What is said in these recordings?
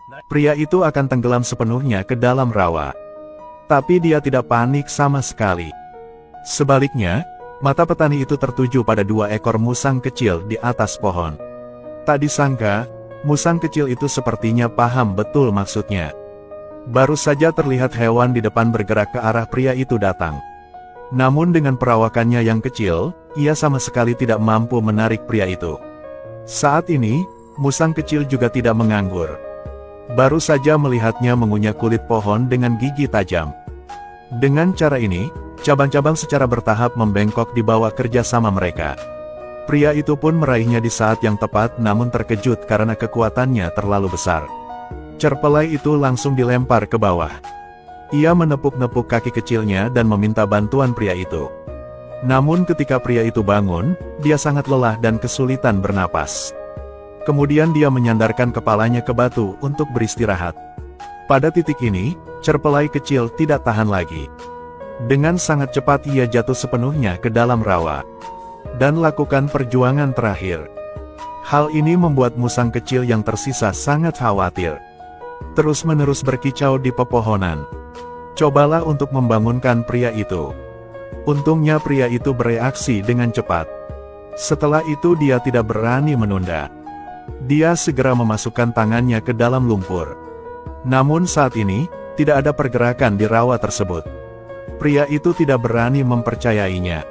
Pria itu akan tenggelam sepenuhnya ke dalam rawa. Tapi dia tidak panik sama sekali. Sebaliknya, mata petani itu tertuju pada dua ekor musang kecil di atas pohon. Tak disangka, musang kecil itu sepertinya paham betul maksudnya. Baru saja terlihat hewan di depan bergerak ke arah pria itu datang. Namun dengan perawakannya yang kecil, ia sama sekali tidak mampu menarik pria itu. Saat ini, musang kecil juga tidak menganggur. Baru saja melihatnya mengunyah kulit pohon dengan gigi tajam. Dengan cara ini, cabang-cabang secara bertahap membengkok di bawah kerjasama mereka. Pria itu pun meraihnya di saat yang tepat namun terkejut karena kekuatannya terlalu besar. Cerpelai itu langsung dilempar ke bawah. Ia menepuk-nepuk kaki kecilnya dan meminta bantuan pria itu. Namun ketika pria itu bangun, dia sangat lelah dan kesulitan bernapas. Kemudian dia menyandarkan kepalanya ke batu untuk beristirahat. Pada titik ini, cerpelai kecil tidak tahan lagi. Dengan sangat cepat ia jatuh sepenuhnya ke dalam rawa. Dan lakukan perjuangan terakhir. Hal ini membuat musang kecil yang tersisa sangat khawatir. Terus-menerus berkicau di pepohonan. Cobalah untuk membangunkan pria itu. Untungnya pria itu bereaksi dengan cepat. Setelah itu dia tidak berani menunda. Dia segera memasukkan tangannya ke dalam lumpur. Namun saat ini, tidak ada pergerakan di rawa tersebut. Pria itu tidak berani mempercayainya.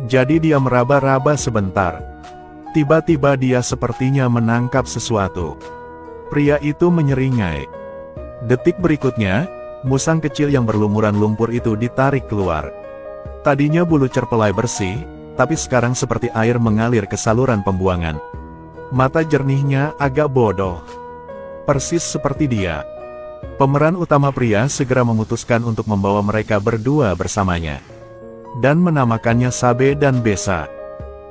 Jadi dia meraba-raba sebentar. Tiba-tiba dia sepertinya menangkap sesuatu. Pria itu menyeringai. Detik berikutnya, musang kecil yang berlumuran lumpur itu ditarik keluar. Tadinya bulu cerpelai bersih, tapi sekarang seperti air mengalir ke saluran pembuangan. Mata jernihnya agak bodoh. Persis seperti dia. Pemeran utama pria segera memutuskan untuk membawa mereka berdua bersamanya. Dan menamakannya Sabe dan Besa.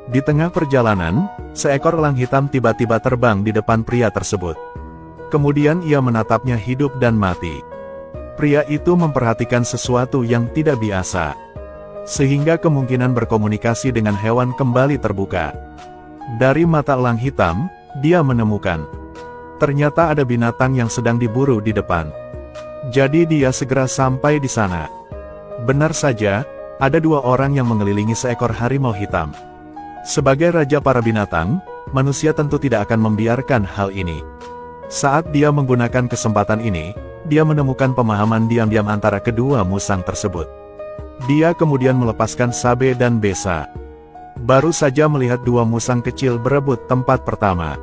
Di tengah perjalanan, seekor elang hitam tiba-tiba terbang di depan pria tersebut. Kemudian ia menatapnya hidup dan mati. Pria itu memperhatikan sesuatu yang tidak biasa. Sehingga kemungkinan berkomunikasi dengan hewan kembali terbuka. Dari mata elang hitam, dia menemukan. Ternyata ada binatang yang sedang diburu di depan. Jadi dia segera sampai di sana. Benar saja, ada dua orang yang mengelilingi seekor harimau hitam. Sebagai raja para binatang, manusia tentu tidak akan membiarkan hal ini. Saat dia menggunakan kesempatan ini, dia menemukan pemahaman diam-diam antara kedua musang tersebut. Dia kemudian melepaskan Sabe dan Besa. Baru saja melihat dua musang kecil berebut tempat pertama.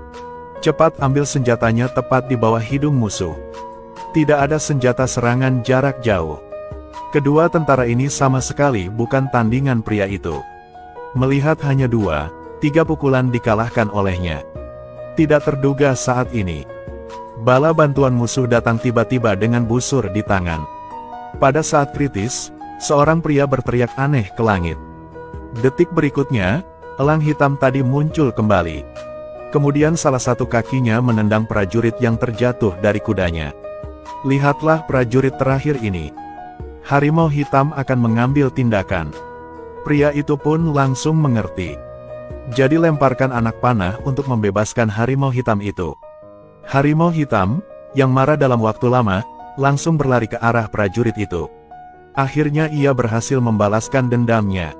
Cepat ambil senjatanya tepat di bawah hidung musuh. Tidak ada senjata serangan jarak jauh. Kedua tentara ini sama sekali bukan tandingan pria itu. Melihat hanya 2-3 pukulan dikalahkan olehnya. Tidak terduga saat ini. Bala bantuan musuh datang tiba-tiba dengan busur di tangan. Pada saat kritis, seorang pria berteriak aneh ke langit. Detik berikutnya, elang hitam tadi muncul kembali. Kemudian salah satu kakinya menendang prajurit yang terjatuh dari kudanya. Lihatlah prajurit terakhir ini. Harimau hitam akan mengambil tindakan. Pria itu pun langsung mengerti. Jadi lemparkan anak panah untuk membebaskan harimau hitam itu. Harimau hitam, yang marah dalam waktu lama, langsung berlari ke arah prajurit itu. Akhirnya ia berhasil membalaskan dendamnya.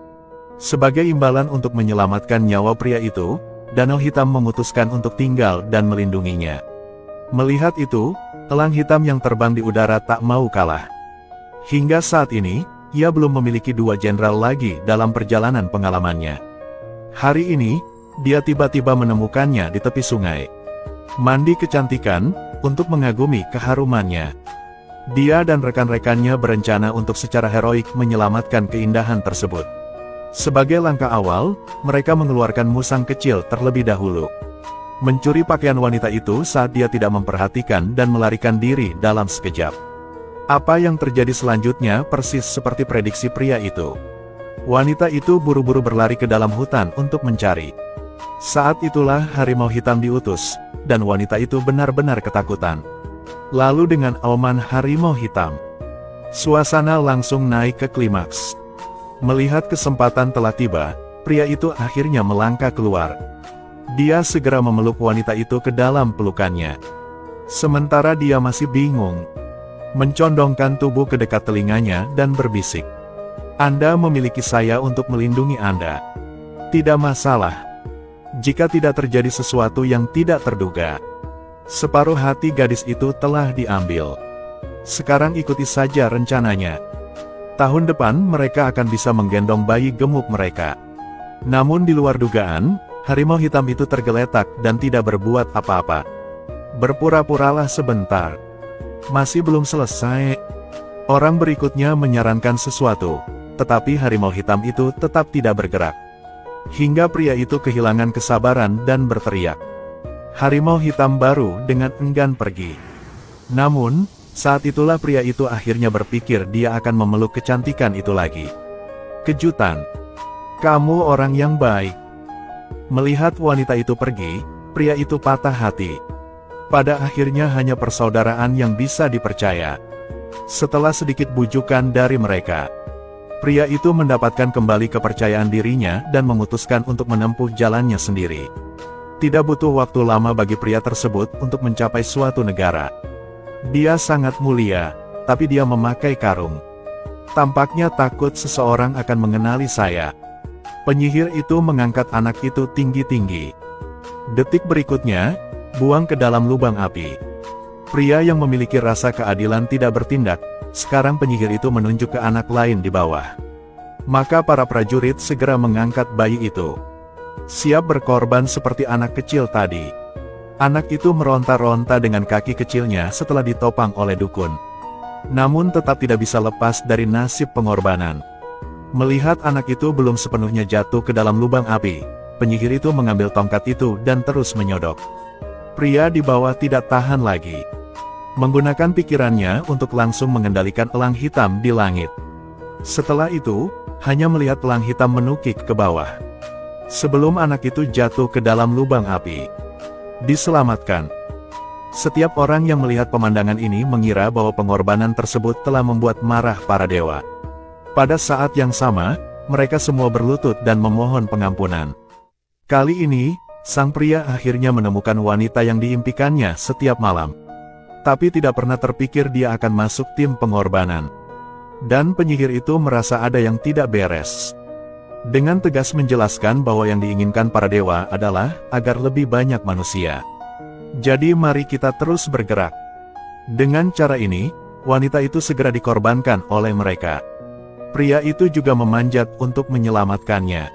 Sebagai imbalan untuk menyelamatkan nyawa pria itu, Danau Hitam memutuskan untuk tinggal dan melindunginya. Melihat itu, elang hitam yang terbang di udara tak mau kalah. Hingga saat ini, ia belum memiliki 2 jenderal lagi dalam perjalanan pengalamannya. Hari ini, dia tiba-tiba menemukannya di tepi sungai. Mandi kecantikan, untuk mengagumi keharumannya. Dia dan rekan-rekannya berencana untuk secara heroik menyelamatkan keindahan tersebut. Sebagai langkah awal, mereka mengeluarkan musang kecil terlebih dahulu. Mencuri pakaian wanita itu saat dia tidak memperhatikan dan melarikan diri dalam sekejap. Apa yang terjadi selanjutnya persis seperti prediksi pria itu. Wanita itu buru-buru berlari ke dalam hutan untuk mencari. Saat itulah harimau hitam diutus, dan wanita itu benar-benar ketakutan. Lalu dengan auman harimau hitam, suasana langsung naik ke klimaks. Melihat kesempatan telah tiba, pria itu akhirnya melangkah keluar. Dia segera memeluk wanita itu ke dalam pelukannya. Sementara dia masih bingung, mencondongkan tubuh ke dekat telinganya dan berbisik. Anda memiliki saya untuk melindungi Anda. Tidak masalah. Jika tidak terjadi sesuatu yang tidak terduga. Separuh hati gadis itu telah diambil. Sekarang ikuti saja rencananya. Tahun depan mereka akan bisa menggendong bayi gemuk mereka. Namun di luar dugaan, harimau hitam itu tergeletak dan tidak berbuat apa-apa. Berpura-puralah sebentar. Masih belum selesai. Orang berikutnya menyarankan sesuatu, tetapi harimau hitam itu tetap tidak bergerak. Hingga pria itu kehilangan kesabaran dan berteriak. Harimau hitam baru dengan enggan pergi. Namun, saat itulah pria itu akhirnya berpikir dia akan memeluk kecantikan itu lagi. Kejutan. Kamu orang yang baik. Melihat wanita itu pergi, pria itu patah hati. Pada akhirnya hanya persaudaraan yang bisa dipercaya. Setelah sedikit bujukan dari mereka, pria itu mendapatkan kembali kepercayaan dirinya dan memutuskan untuk menempuh jalannya sendiri. Tidak butuh waktu lama bagi pria tersebut untuk mencapai suatu negara. Dia sangat mulia, tapi dia memakai karung. Tampaknya takut seseorang akan mengenali saya. Penyihir itu mengangkat anak itu tinggi-tinggi. Detik berikutnya, buang ke dalam lubang api. Pria yang memiliki rasa keadilan tidak bertindak, sekarang penyihir itu menunjuk ke anak lain di bawah. Maka para prajurit segera mengangkat bayi itu. Siap berkorban seperti anak kecil tadi. Anak itu meronta-ronta dengan kaki kecilnya setelah ditopang oleh dukun. Namun tetap tidak bisa lepas dari nasib pengorbanan. Melihat anak itu belum sepenuhnya jatuh ke dalam lubang api, penyihir itu mengambil tongkat itu dan terus menyodok. Pria di bawah tidak tahan lagi. Menggunakan pikirannya untuk langsung mengendalikan elang hitam di langit. Setelah itu, hanya melihat elang hitam menukik ke bawah. Sebelum anak itu jatuh ke dalam lubang api. Diselamatkan. Setiap orang yang melihat pemandangan ini mengira bahwa pengorbanan tersebut telah membuat marah para dewa. Pada saat yang sama, mereka semua berlutut dan memohon pengampunan. Kali ini, sang pria akhirnya menemukan wanita yang diimpikannya setiap malam. Tapi tidak pernah terpikir dia akan masuk tim pengorbanan. Dan penyihir itu merasa ada yang tidak beres. Dengan tegas menjelaskan bahwa yang diinginkan para dewa adalah agar lebih banyak manusia. Jadi mari kita terus bergerak. Dengan cara ini, wanita itu segera dikorbankan oleh mereka. Pria itu juga memanjat untuk menyelamatkannya.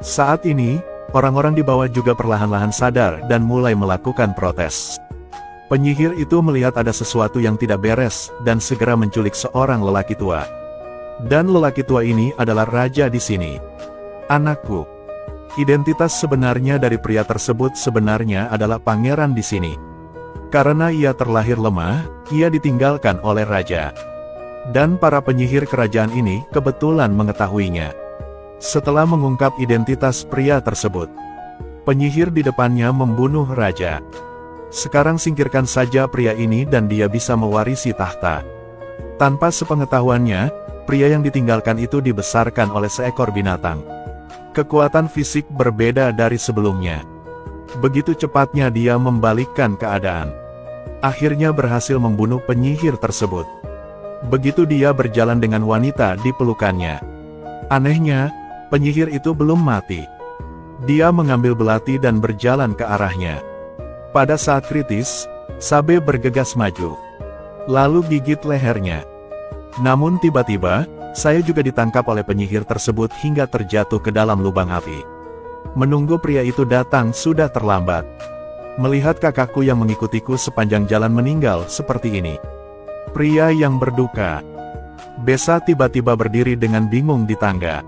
Saat ini, orang-orang di bawah juga perlahan-lahan sadar dan mulai melakukan protes. Penyihir itu melihat ada sesuatu yang tidak beres dan segera menculik seorang lelaki tua. Dan lelaki tua ini adalah raja di sini. Anakku. Identitas sebenarnya dari pria tersebut sebenarnya adalah pangeran di sini. Karena ia terlahir lemah, ia ditinggalkan oleh raja. Dan para penyihir kerajaan ini kebetulan mengetahuinya. Setelah mengungkap identitas pria tersebut, penyihir di depannya membunuh raja. Sekarang singkirkan saja pria ini dan dia bisa mewarisi tahta. Tanpa sepengetahuannya, pria yang ditinggalkan itu dibesarkan oleh seekor binatang. Kekuatan fisik berbeda dari sebelumnya. Begitu cepatnya dia membalikkan keadaan. Akhirnya berhasil membunuh penyihir tersebut. Begitu dia berjalan dengan wanita di pelukannya. Anehnya, penyihir itu belum mati. Dia mengambil belati dan berjalan ke arahnya. Pada saat kritis, Sabe bergegas maju. Lalu gigit lehernya. Namun tiba-tiba, saya juga ditangkap oleh penyihir tersebut hingga terjatuh ke dalam lubang api. Menunggu pria itu datang sudah terlambat. Melihat kakakku yang mengikutiku sepanjang jalan meninggal seperti ini. Pria yang berduka. Besa tiba-tiba berdiri dengan bingung di tangga.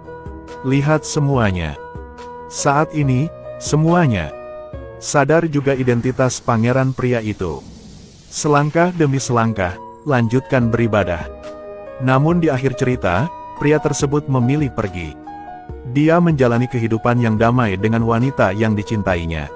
Lihat semuanya. Saat ini, semuanya sadar juga identitas pangeran pria itu. Selangkah demi selangkah, lanjutkan beribadah. Namun di akhir cerita, pria tersebut memilih pergi. Dia menjalani kehidupan yang damai dengan wanita yang dicintainya.